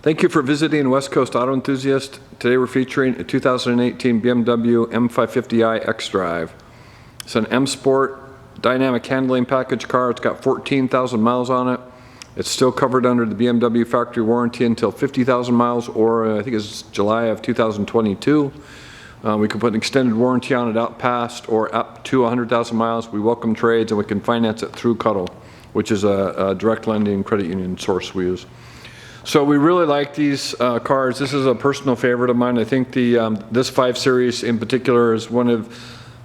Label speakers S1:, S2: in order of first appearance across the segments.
S1: Thank you for visiting West Coast Auto Enthusiast. Today we're featuring a 2018 BMW M550i xDrive. It's an M Sport dynamic handling package car. It's got 14,000 miles on it. It's still covered under the BMW factory warranty until 50,000 miles, or I think it's July of 2022. We can put an extended warranty on it out past or up to 100,000 miles. We welcome trades, and we can finance it through Cuddle, which is a direct lending credit union source we use. So we really like these cars. This is a personal favorite of mine. I think this 5 Series in particular is one of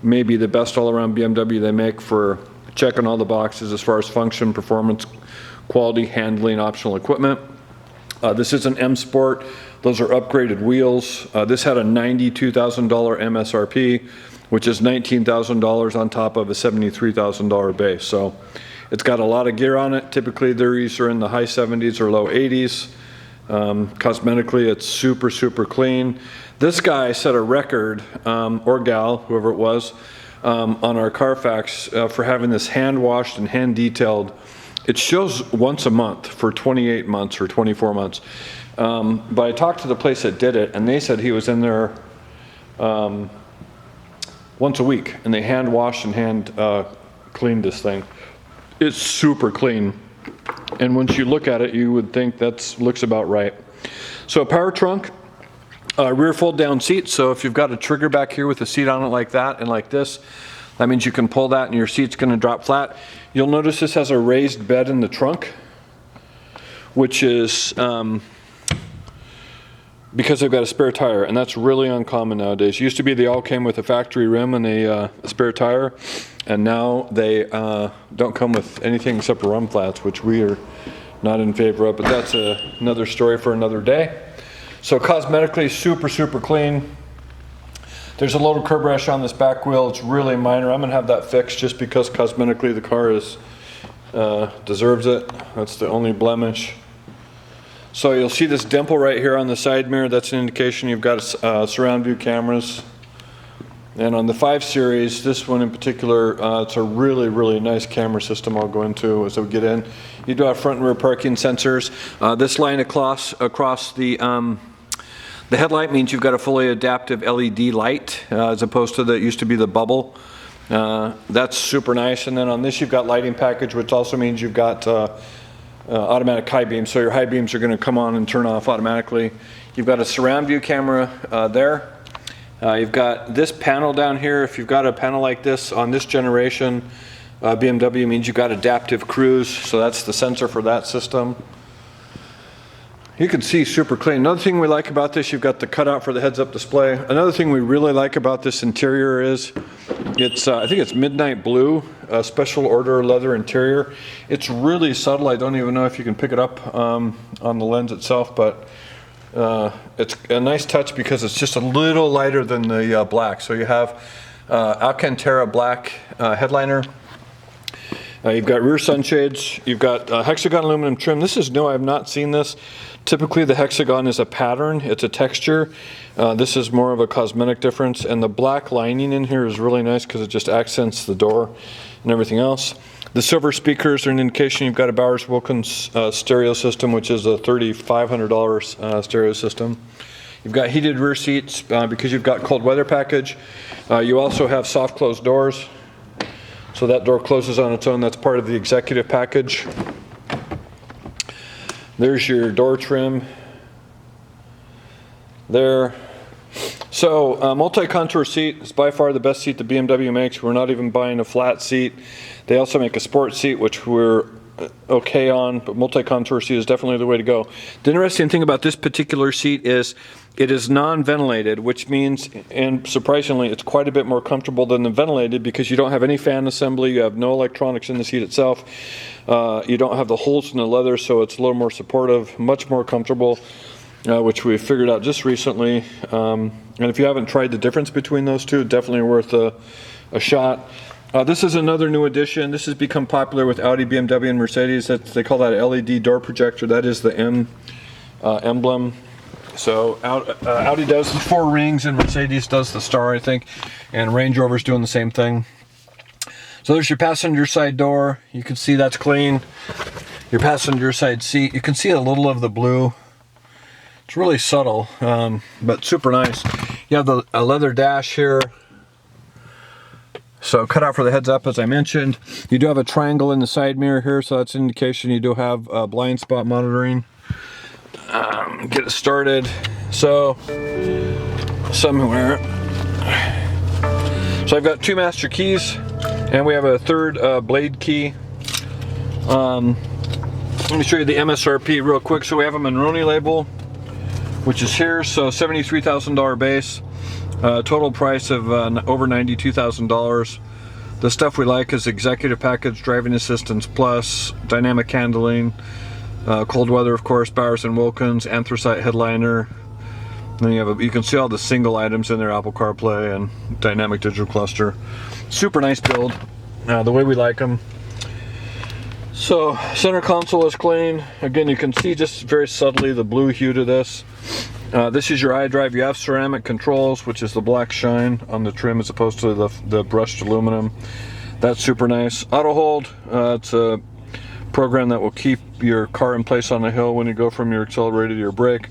S1: maybe the best all-around BMW they make for checking all the boxes as far as function, performance, quality, handling, optional equipment. This is an M Sport. Those are upgraded wheels. This had a $92,000 MSRP, which is $19,000 on top of a $73,000 base. So it's got a lot of gear on it. Typically these are in the high 70s or low 80s. Cosmetically, it's super, super clean. This guy set a record, or gal, whoever it was, on our Carfax for having this hand washed and hand detailed. It shows once a month for 28 months or 24 months. But I talked to the place that did it, and they said he was in there once a week, and they hand washed and hand cleaned this thing. It's super clean, and once you look at it, you would think that looks about right. So power trunk, rear fold down seat. So if you've got a trigger back here with a seat on it like that and like this, that means you can pull that and your seat's going to drop flat. You'll notice this has a raised bed in the trunk, which is because they've got a spare tire, and that's really uncommon nowadays. It used to be they all came with a factory rim and a spare tire, and now they don't come with anything except rum flats, which we are not in favor of, but that's another story for another day. So cosmetically, super, super clean. There's a little curb rash on this back wheel. It's really minor. I'm gonna have that fixed just because cosmetically the car deserves it. That's the only blemish. So you'll see this dimple right here on the side mirror. That's an indication you've got surround view cameras. And on the 5 Series, this one in particular, it's a really, really nice camera system I'll go into as we get in. You do have front and rear parking sensors. This line across the headlight means you've got a fully adaptive LED light, as opposed to that used to be the bubble. That's super nice. And then on this, you've got lighting package, which also means you've got automatic high beams, so your high beams are going to come on and turn off automatically. You've got a surround view camera there. You've got this panel down here. If you've got a panel like this on this generation, BMW means you've got adaptive cruise, so that's the sensor for that system. You can see super clean. Another thing we like about this, you've got the cutout for the heads-up display. Another thing we really like about this interior is it's I think it's midnight blue, special order leather interior. It's really subtle. I don't even know if you can pick it up on the lens itself, but it's a nice touch because it's just a little lighter than the black. So you have Alcantara black headliner. You've got rear sunshades. You've got hexagon aluminum trim. This is new. I have not seen this. Typically the hexagon is a pattern. It's a texture. This is more of a cosmetic difference. And the black lining in here is really nice because it just accents the door and everything else. The silver speakers are an indication you've got a Bowers Wilkins stereo system, which is a $3,500 stereo system. You've got heated rear seats because you've got cold weather package. You also have soft closed doors. So that door closes on its own. That's part of the executive package. There's your door trim there. So multi-contour seat is by far the best seat the BMW makes. We're not even buying a flat seat. They also make a sport seat, which we're okay on, but multi-contour seat is definitely the way to go. The interesting thing about this particular seat is it is non-ventilated, which means, and surprisingly, it's quite a bit more comfortable than the ventilated because you don't have any fan assembly, you have no electronics in the seat itself, you don't have the holes in the leather, so it's a little more supportive, much more comfortable, which we figured out just recently. And if you haven't tried the difference between those two, definitely worth a shot. This is another new addition. This has become popular with Audi, BMW, and Mercedes. They call that LED door projector. That is the M emblem. So Audi does the 4 rings and Mercedes does the star, I think, and Range Rover's doing the same thing. So there's your passenger side door. You can see that's clean. Your passenger side seat, you can see a little of the blue It's really subtle, but super nice. You have a leather dash here. So cut out for the heads up, as I mentioned. You do have a triangle in the side mirror here, so that's an indication you do have blind spot monitoring. Get it started. So, somewhere. So I've got 2 master keys, and we have a 3rd blade key. Let me show you the MSRP real quick. So we have a Monroney label, which is here, so $73,000 base. Total price of over $92,000. The stuff we like is executive package, driving assistance plus, dynamic handling, cold weather, of course, Bowers & Wilkins, anthracite headliner. Then you can see all the single items in there, Apple CarPlay and dynamic digital cluster. Super nice build, the way we like them. So center console is clean. Again, you can see just very subtly the blue hue to this. This is your iDrive. You have ceramic controls, which is the black shine on the trim as opposed to the brushed aluminum. That's super nice. Auto hold, it's a program that will keep your car in place on the hill when you go from your accelerator to your brake.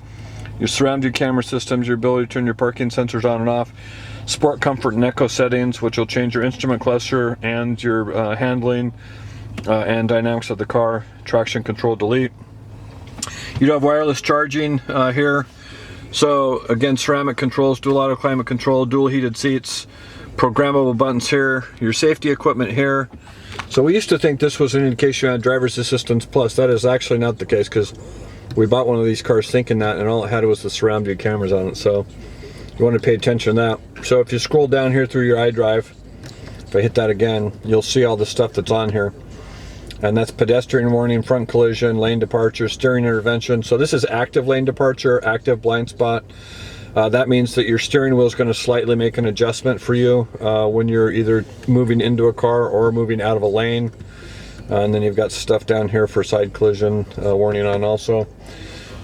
S1: Your surround view camera systems, your ability to turn your parking sensors on and off. Sport, comfort, and eco settings, which will change your instrument cluster and your handling and dynamics of the car. Traction control, delete. You do have wireless charging here. So again, ceramic controls, dual auto climate control, dual heated seats, programmable buttons here, your safety equipment here. So we used to think this was an indication on driver's assistance plus. That is actually not the case, because we bought one of these cars thinking that, and all it had was the surround view cameras on it. So you want to pay attention to that. So if you scroll down here through your iDrive, if I hit that again, you'll see all the stuff that's on here. And that's pedestrian warning, front collision, lane departure, steering intervention. So this is active lane departure, active blind spot. That means that your steering wheel is going to slightly make an adjustment for you when you're either moving into a car or moving out of a lane. And then you've got stuff down here for side collision warning on also.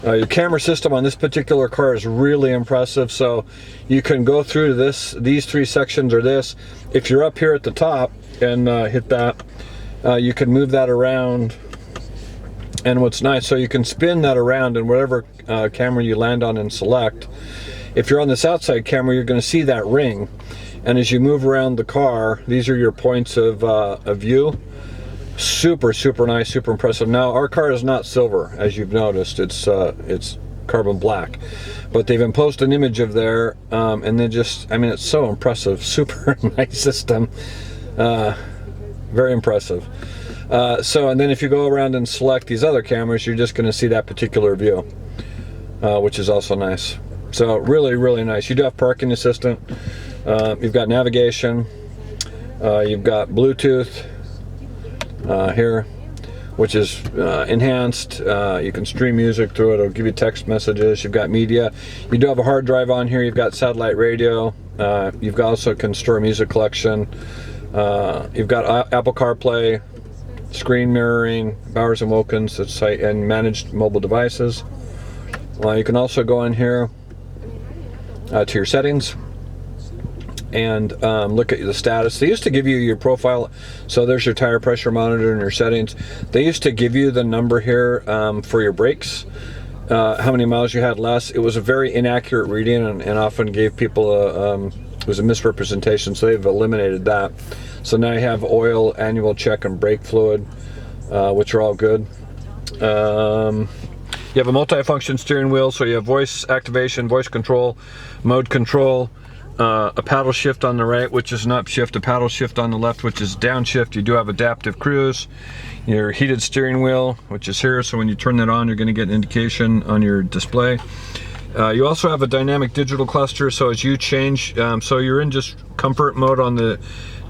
S1: Your camera system on this particular car is really impressive. So you can go through these 3 sections or this. If you're up here at the top and hit that, you can move that around, and what's nice, so you can spin that around, and whatever camera you land on and select. If you're on this outside camera, you're going to see that ring, and as you move around the car, these are your points of view. Super nice, super impressive. Now our car is not silver, as you've noticed. It's carbon black, but they've imposed an image of there, and then just, I mean, it's so impressive. Super nice system. Very impressive. So, and then if you go around and select these other cameras, you're just going to see that particular view, which is also nice. So really nice. You do have parking assistant. You've got navigation. You've got Bluetooth here, which is enhanced. You can stream music through it. It'll give you text messages. You've got media. You do have a hard drive on here. You've got satellite radio. You've also can store music collection. You've got Apple CarPlay, screen mirroring, Bowers & Wilkins, and managed mobile devices. You can also go in here to your settings and look at the status. They used to give you your profile, so there's your tire pressure monitor and your settings. They used to give you the number here for your brakes, how many miles you had less. It was a very inaccurate reading and often gave people it was a misrepresentation, so they've eliminated that. So now you have oil, annual check, and brake fluid, which are all good. You have a multi-function steering wheel, so you have voice activation, voice control, mode control, a paddle shift on the right, which is an upshift, a paddle shift on the left, which is downshift. You do have adaptive cruise, your heated steering wheel, which is here, so when you turn that on, you're going to get an indication on your display. You also have a dynamic digital cluster, so as you change, so you're in just comfort mode on the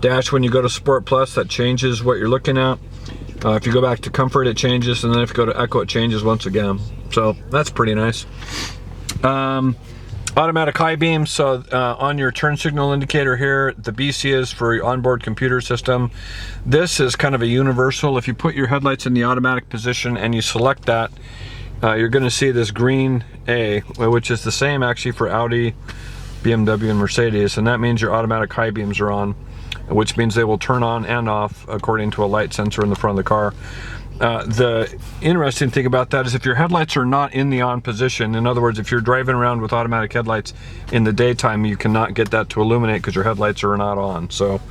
S1: dash. When you go to Sport Plus, that changes what you're looking at. If you go back to comfort, it changes, and then if you go to echo, it changes once again. So that's pretty nice. Automatic high beam, so on your turn signal indicator here, the BC is for your onboard computer system. This is kind of a universal. If you put your headlights in the automatic position and you select that, you're going to see this green A, which is the same actually for Audi, BMW, and Mercedes, and that means your automatic high beams are on, which means they will turn on and off according to a light sensor in the front of the car. The interesting thing about that is if your headlights are not in the on position, in other words, if you're driving around with automatic headlights in the daytime, you cannot get that to illuminate because your headlights are not on. So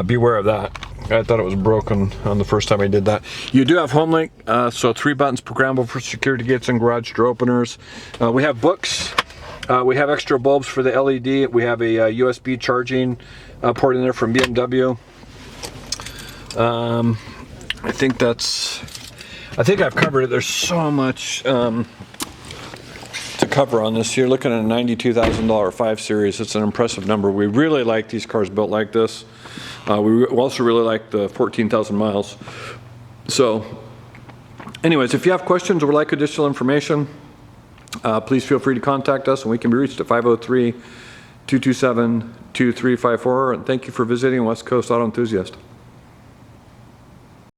S1: beware of that. I thought it was broken on the first time I did that. You do have HomeLink, so 3 buttons programmable for security gates and garage door openers. We have books. We have extra bulbs for the LED. We have a USB charging port in there from BMW. I think I've covered it. There's so much to cover on this. You're looking at a $92,000 5 Series. It's an impressive number. We really like these cars built like this. We also really like the 14,000 miles. So anyways, if you have questions or would like additional information, please feel free to contact us, and we can be reached at 503-227-2354. And thank you for visiting West Coast Auto Enthusiast.